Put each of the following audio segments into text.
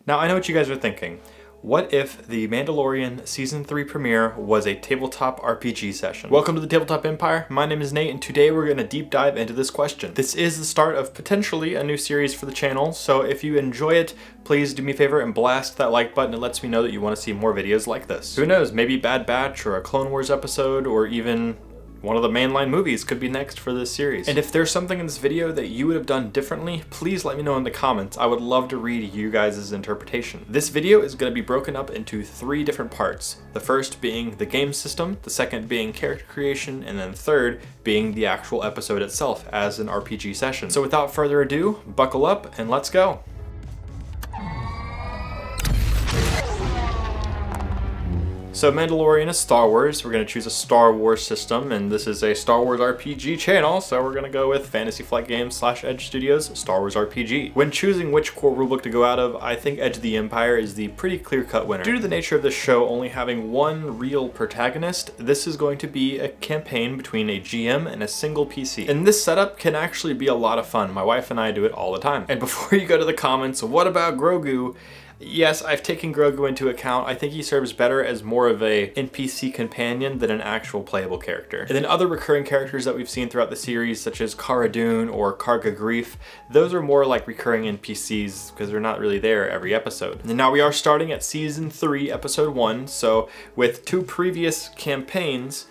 Now I know what you guys are thinking. What if the Mandalorian Season 3 premiere was a tabletop RPG session? Welcome to the Tabletop Empire. My name is Nate, and today we're going to deep dive into this question. This is the start of potentially a new series for the channel, so if you enjoy it, please do me a favor and blast that like button. It lets me know that you want to see more videos like this. Who knows, maybe Bad Batch or a Clone Wars episode or even one of the mainline movies could be next for this series. And if there's something in this video that you would have done differently, please let me know in the comments. I would love to read you guys' interpretation. This video is going to be broken up into 3 different parts. The first being the game system, the second being character creation, and then third being the actual episode itself as an RPG session. So without further ado, buckle up and let's go. So Mandalorian is Star Wars. We're going to choose a Star Wars system, and this is a Star Wars RPG channel, so we're going to go with Fantasy Flight Games / Edge Studios Star Wars RPG. When choosing which core rulebook to go out of, I think Edge of the Empire is the pretty clear-cut winner. Due to the nature of this show only having one real protagonist, this is going to be a campaign between a GM and a single PC. And this setup can actually be a lot of fun. My wife and I do it all the time. And before you go to the comments, what about Grogu? Yes, I've taken Grogu into account. I think he serves better as more of a NPC companion than an actual playable character. And then other recurring characters that we've seen throughout the series, such as Cara Dune or Karga Greef, those are more like recurring NPCs because they're not really there every episode. And now we are starting at Season 3, Episode 1, so with 2 previous campaigns,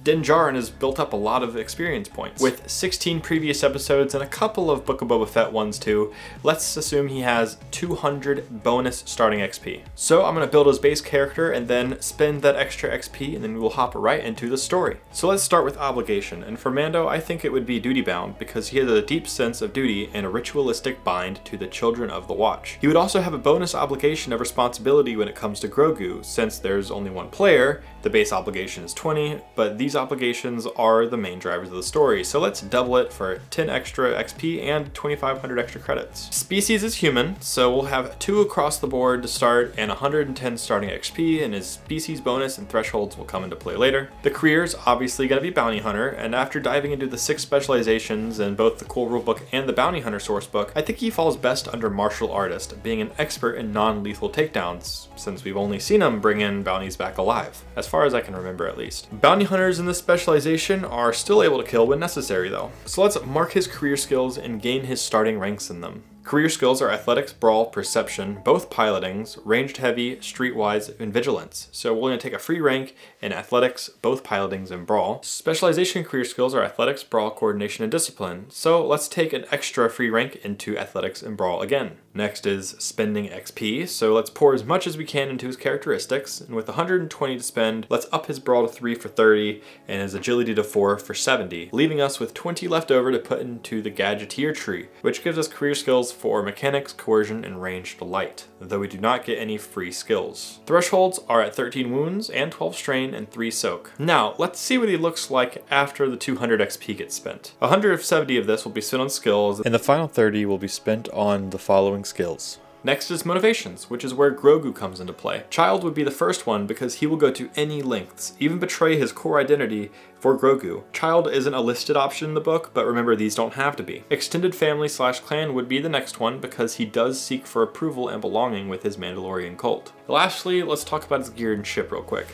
Din Djarin has built up a lot of experience points. With 16 previous episodes and a couple of Book of Boba Fett ones too, let's assume he has 200 bonus starting XP. So I'm going to build his base character and then spend that extra XP, and then we will hop right into the story. So let's start with obligation, and for Mando I think it would be duty bound because he has a deep sense of duty and a ritualistic bind to the Children of the Watch. He would also have a bonus obligation of responsibility when it comes to Grogu. Since there's only one player, the base obligation is 20, but these obligations are the main drivers of the story, so let's double it for 10 extra XP and 2,500 extra credits. Species is human, so we'll have 2 across the board to start and 110 starting XP, and his species bonus and thresholds will come into play later. The career's obviously going to be bounty hunter, and after diving into the 6 specializations in both the core rulebook and the bounty hunter sourcebook, I think he falls best under martial artist, being an expert in non-lethal takedowns, since we've only seen him bring in bounties back alive, as far as I can remember at least. Bounty hunters in this specialization are still able to kill when necessary though. So let's mark his career skills and gain his starting ranks in them. Career skills are Athletics, Brawl, Perception, both pilotings, Ranged Heavy, Streetwise, and Vigilance. So we're going to take a free rank in Athletics, both pilotings, and Brawl. Specialization career skills are Athletics, Brawl, Coordination, and Discipline. So let's take an extra free rank into Athletics and Brawl again. Next is spending XP, so let's pour as much as we can into his characteristics, and with 120 to spend, let's up his Brawl to 3 for 30, and his Agility to 4 for 70, leaving us with 20 left over to put into the Gadgeteer tree, which gives us career skills for Mechanics, Coercion, and Ranged Light, though we do not get any free skills. Thresholds are at 13 wounds, and 12 strain, and 3 soak. Now, let's see what he looks like after the 200 XP gets spent. 170 of this will be spent on skills, and the final 30 will be spent on the following skills. Next is motivations, which is where Grogu comes into play. Child would be the first one because he will go to any lengths, even betray his core identity for Grogu. Child isn't a listed option in the book, but remember these don't have to be. Extended family / clan would be the next one because he does seek for approval and belonging with his Mandalorian cult. Lastly, let's talk about his gear and ship real quick.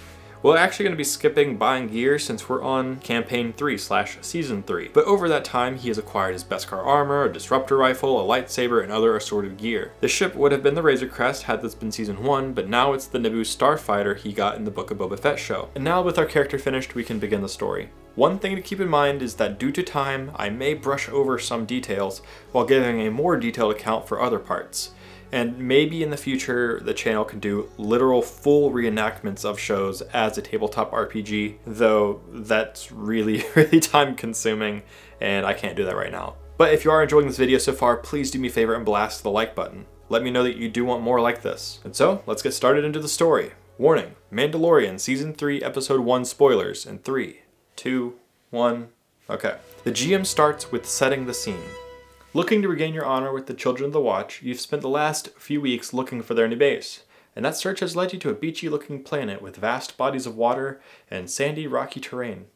We're actually going to be skipping buying gear since we're on Campaign 3 / Season 3, but over that time he has acquired his Beskar armor, a disruptor rifle, a lightsaber, and other assorted gear. The ship would have been the Razor Crest had this been Season 1, but now it's the Naboo Starfighter he got in the Book of Boba Fett show. And now with our character finished, we can begin the story. One thing to keep in mind is that due to time, I may brush over some details while giving a more detailed account for other parts. And maybe in the future, the channel can do literal full reenactments of shows as a tabletop RPG, though that's really time consuming, and I can't do that right now. But if you are enjoying this video so far, please do me a favor and blast the like button. Let me know that you do want more like this. And so, let's get started into the story. Warning, Mandalorian Season 3 Episode 1 spoilers in 3, 2, 1, okay. The GM starts with setting the scene. Looking to regain your honor with the Children of the Watch, you've spent the last few weeks looking for their new base, and that search has led you to a beachy-looking planet with vast bodies of water and sandy, rocky terrain.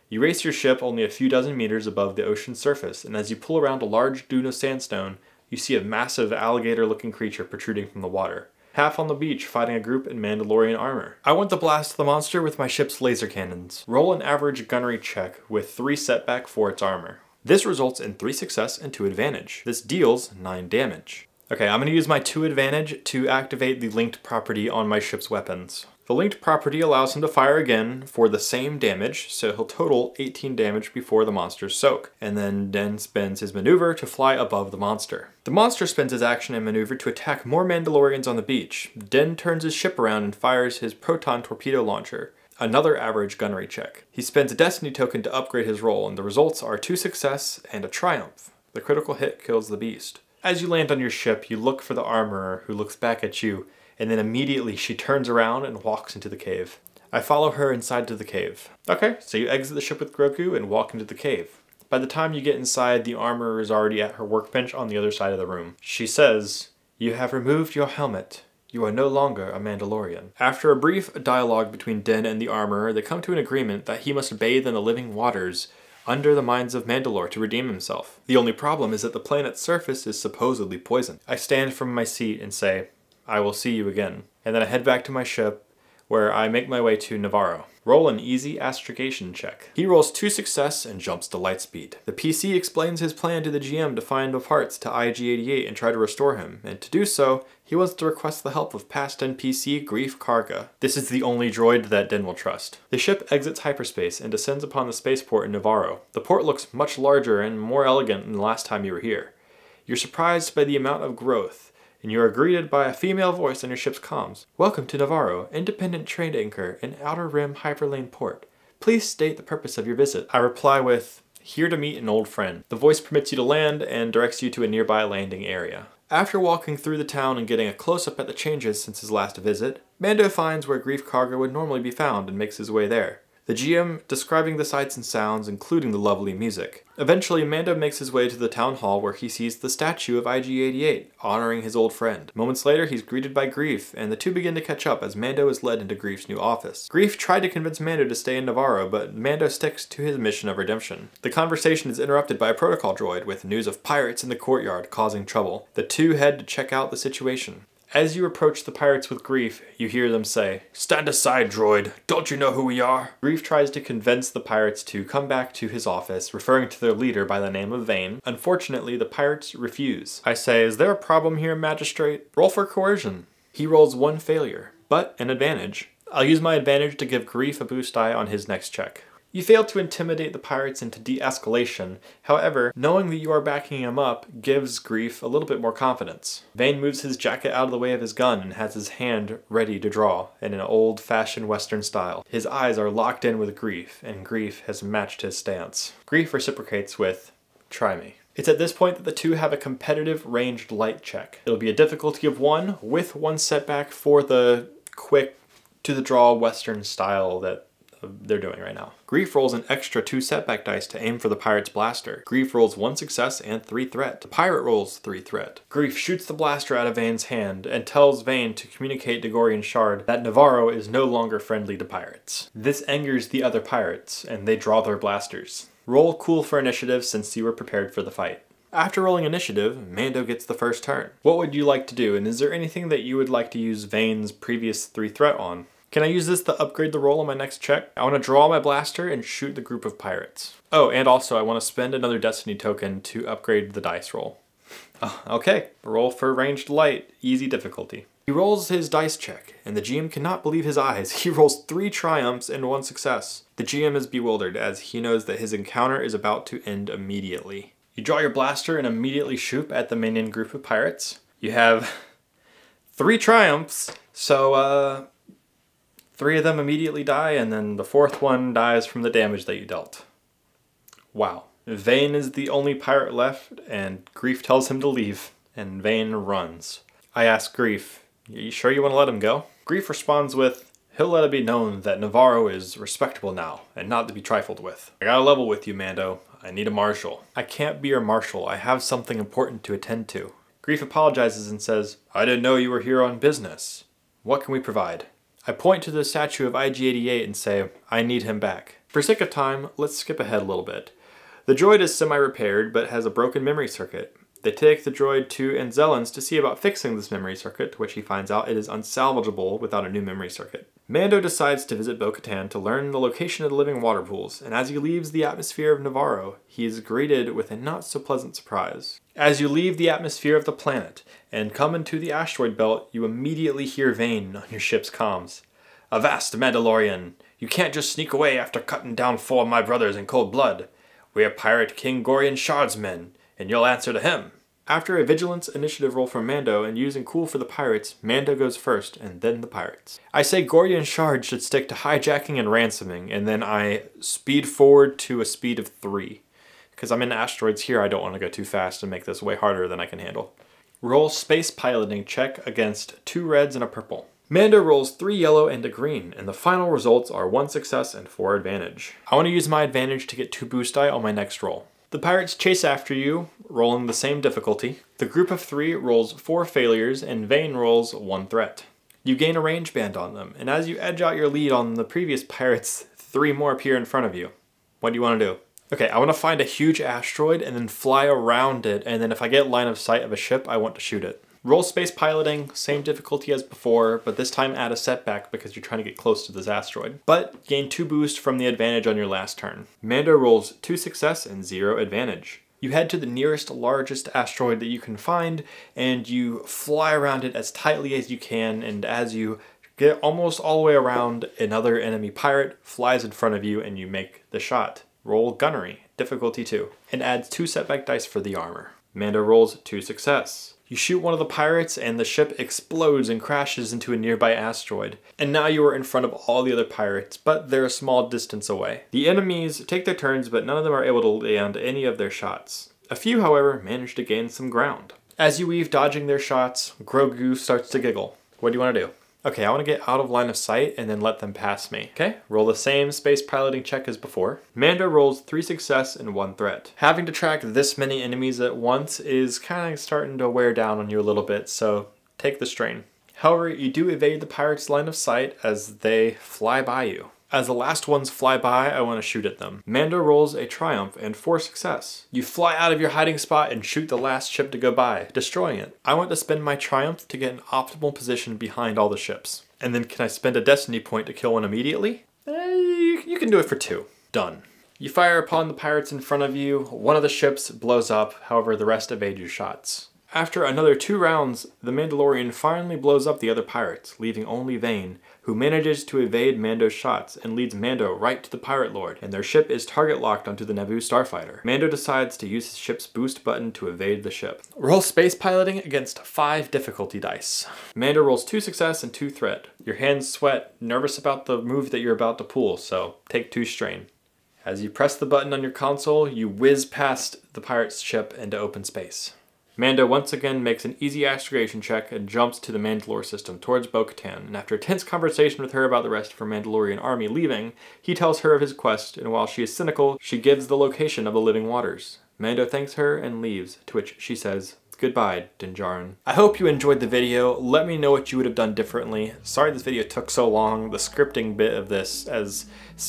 You race your ship only a few dozen meters above the ocean's surface, and as you pull around a large dune of sandstone, You see a massive alligator-looking creature protruding from the water, half on the beach fighting a group in Mandalorian armor. I want to blast the monster with my ship's laser cannons. Roll an average gunnery check with 3 setback for its armor. This results in 3 success and 2 advantage. This deals 9 damage. Okay, I'm going to use my 2 advantage to activate the linked property on my ship's weapons. The linked property allows him to fire again for the same damage, so he'll total 18 damage before the monster's soak, and then Den spends his maneuver to fly above the monster. The monster spends his action and maneuver to attack more Mandalorians on the beach. Den turns his ship around and fires his proton torpedo launcher. Another average gunnery check. He spends a destiny token to upgrade his roll, and the results are 2 success and a triumph. The critical hit kills the beast. As you land on your ship, you look for the armorer, who looks back at you, and then immediately she turns around and walks into the cave. I follow her inside to the cave. Okay, so you exit the ship with Grogu and walk into the cave. By the time you get inside, the armorer is already at her workbench on the other side of the room. She says, "You have removed your helmet. You are no longer a Mandalorian." After a brief dialogue between Den and the armorer, they come to an agreement that he must bathe in the living waters under the mines of Mandalore to redeem himself. The only problem is that the planet's surface is supposedly poisoned. I stand from my seat and say, "I will see you again." And then I head back to my ship, where I make my way to Navarro. Roll an easy astrogation check. He rolls 2 success and jumps to light speed. The PC explains his plan to the GM to find the parts to IG-88 and try to restore him, and to do so, he wants to request the help of past NPC Grief Karga. This is the only droid that Den will trust. The ship exits hyperspace and descends upon the spaceport in Navarro. The port looks much larger and more elegant than the last time you were here. You're surprised by the amount of growth, and you are greeted by a female voice on your ship's comms. "Welcome to Navarro, independent trade anchor in Outer Rim Hyperlane Port. Please state the purpose of your visit." I reply with, "Here to meet an old friend." The voice permits you to land and directs you to a nearby landing area. After walking through the town and getting a close-up at the changes since his last visit, Mando finds where Grief Karga would normally be found and makes his way there. The GM describing the sights and sounds, including the lovely music. Eventually, Mando makes his way to the town hall where he sees the statue of IG-88, honoring his old friend. Moments later, he's greeted by Grief, and the two begin to catch up as Mando is led into Grief's new office. Grief tried to convince Mando to stay in Navarro, but Mando sticks to his mission of redemption. The conversation is interrupted by a protocol droid with news of pirates in the courtyard causing trouble. The two head to check out the situation. As you approach the pirates with Grief, you hear them say, "Stand aside, droid. Don't you know who we are?" Grief tries to convince the pirates to come back to his office, referring to their leader by the name of Vane. Unfortunately, the pirates refuse. I say, "Is there a problem here, Magistrate?" Roll for coercion. He rolls 1 failure, but an advantage. I'll use my advantage to give Grief a boost die on his next check. You fail to intimidate the pirates into de-escalation. However, knowing that you are backing him up gives Grief a little bit more confidence. Vane moves his jacket out of the way of his gun and has his hand ready to draw in an old-fashioned Western style. His eyes are locked in with Grief, and Grief has matched his stance. Grief reciprocates with, "Try me." It's at this point that the two have a competitive ranged light check. It'll be a difficulty of 1 with 1 setback for the quick to-the-draw Western style that they're doing right now. Grief rolls an extra 2 setback dice to aim for the pirate's blaster. Grief rolls 1 success and 3 threat. The pirate rolls 3 threat. Grief shoots the blaster out of Vane's hand and tells Vane to communicate to Gorian Shard that Navarro is no longer friendly to pirates. This angers the other pirates, and they draw their blasters. Roll cool for initiative since you were prepared for the fight. After rolling initiative, Mando gets the first turn. What would you like to do, and is there anything that you would like to use Vane's previous 3 threat on? Can I use this to upgrade the roll on my next check? I want to draw my blaster and shoot the group of pirates. Oh, and also I want to spend another destiny token to upgrade the dice roll. Okay, roll for ranged light, easy difficulty. He rolls his dice check, and the GM cannot believe his eyes. He rolls 3 triumphs and 1 success. The GM is bewildered as he knows that his encounter is about to end immediately. You draw your blaster and immediately shoot at the minion group of pirates. You have 3 triumphs, so 3 of them immediately die, and then the 4th one dies from the damage that you dealt. Wow. Vane is the only pirate left, and Grief tells him to leave, and Vane runs. I ask Grief, "Are you sure you want to let him go?" Grief responds with, "He'll let it be known that Navarro is respectable now, and not to be trifled with. I gotta level with you, Mando. I need a marshal." "I can't be your marshal. I have something important to attend to." Grief apologizes and says, "I didn't know you were here on business. What can we provide?" I point to the statue of IG-88 and say, "I need him back." For sake of time, let's skip ahead a little bit. The droid is semi-repaired, but has a broken memory circuit. They take the droid to Anzellan's to see about fixing this memory circuit, to which he finds out it is unsalvageable without a new memory circuit. Mando decides to visit Bo-Katan to learn the location of the living water pools, and as he leaves the atmosphere of Navarro, he is greeted with a not-so-pleasant surprise. As you leave the atmosphere of the planet and come into the asteroid belt, you immediately hear Vane on your ship's comms. "Avast, Mandalorian! You can't just sneak away after cutting down 4 of my brothers in cold blood. We're Pirate King Gorian Shard's men, and you'll answer to him." After a vigilance initiative roll from Mando and using cool for the pirates, Mando goes first and then the pirates. I say Gorian Shard should stick to hijacking and ransoming, and then I speed forward to a speed of 3. Because I'm in asteroids here, I don't want to go too fast and make this way harder than I can handle. Roll space piloting check against 2 reds and a purple. Mando rolls 3 yellow and a green, and the final results are 1 success and 4 advantage. I want to use my advantage to get 2 boost die on my next roll. The pirates chase after you, rolling the same difficulty. The group of 3 rolls 4 failures, and Vane rolls 1 threat. You gain a range band on them, and as you edge out your lead on the previous pirates, 3 more appear in front of you. What do you want to do? Okay, I want to find a huge asteroid and then fly around it, and then if I get line of sight of a ship, I want to shoot it. Roll space piloting, same difficulty as before, but this time add a setback because you're trying to get close to this asteroid. But gain 2 boost from the advantage on your last turn. Mando rolls 2 success and 0 advantage. You head to the nearest largest asteroid that you can find, and you fly around it as tightly as you can, and as you get almost all the way around, another enemy pirate flies in front of you and you make the shot. Roll gunnery, difficulty 2, and adds 2 setback dice for the armor. Mando rolls 2 success. You shoot one of the pirates and the ship explodes and crashes into a nearby asteroid. And now you are in front of all the other pirates, but they're a small distance away. The enemies take their turns, but none of them are able to land any of their shots. A few, however, manage to gain some ground. As you weave dodging their shots, Grogu starts to giggle. What do you want to do? Okay, I want to get out of line of sight and then let them pass me. Okay, roll the same space piloting check as before. Mando rolls 3 success and 1 threat. Having to track this many enemies at once is kind of starting to wear down on you a little bit, so take the strain. However, you do evade the pirates' line of sight as they fly by you. As the last ones fly by, I want to shoot at them. Mando rolls a triumph and 4 success. You fly out of your hiding spot and shoot the last ship to go by, destroying it. I want to spend my triumph to get an optimal position behind all the ships. And then can I spend a destiny point to kill one immediately? You can do it for 2. Done. You fire upon the pirates in front of you. One of the ships blows up, however the rest evade your shots. After another 2 rounds, the Mandalorian finally blows up the other pirates, leaving only Vane, who manages to evade Mando's shots and leads Mando right to the Pirate Lord, and their ship is target locked onto the Naboo starfighter. Mando decides to use his ship's boost button to evade the ship. Roll space piloting against 5 difficulty dice. Mando rolls 2 success and 2 threat. Your hands sweat, nervous about the move that you're about to pull, so take 2 strain. As you press the button on your console, you whiz past the pirate's ship into open space. Mando once again makes an easy astrogation check and jumps to the Mandalore system towards Bo-Katan, and after a tense conversation with her about the rest of her Mandalorian army leaving, he tells her of his quest, and while she is cynical, she gives the location of the living waters. Mando thanks her and leaves, to which she says, "Goodbye, Din Djarin." I hope you enjoyed the video. Let me know what you would have done differently. Sorry this video took so long. The scripting bit of this, as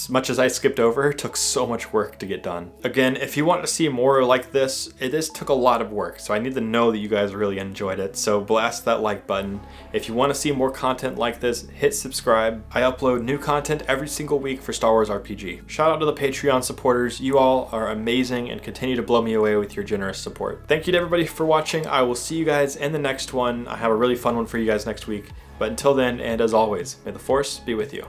much as I skipped over, took so much work to get done. Again, if you want to see more like this, this took a lot of work, so I need to know that you guys really enjoyed it, so blast that like button. If you want to see more content like this, hit subscribe. I upload new content every single week for Star Wars RPG. Shout out to the Patreon supporters. You all are amazing and continue to blow me away with your generous support. Thank you to everybody for watching. I will see you guys in the next one. I have a really fun one for you guys next week. But until then, and as always, may the Force be with you.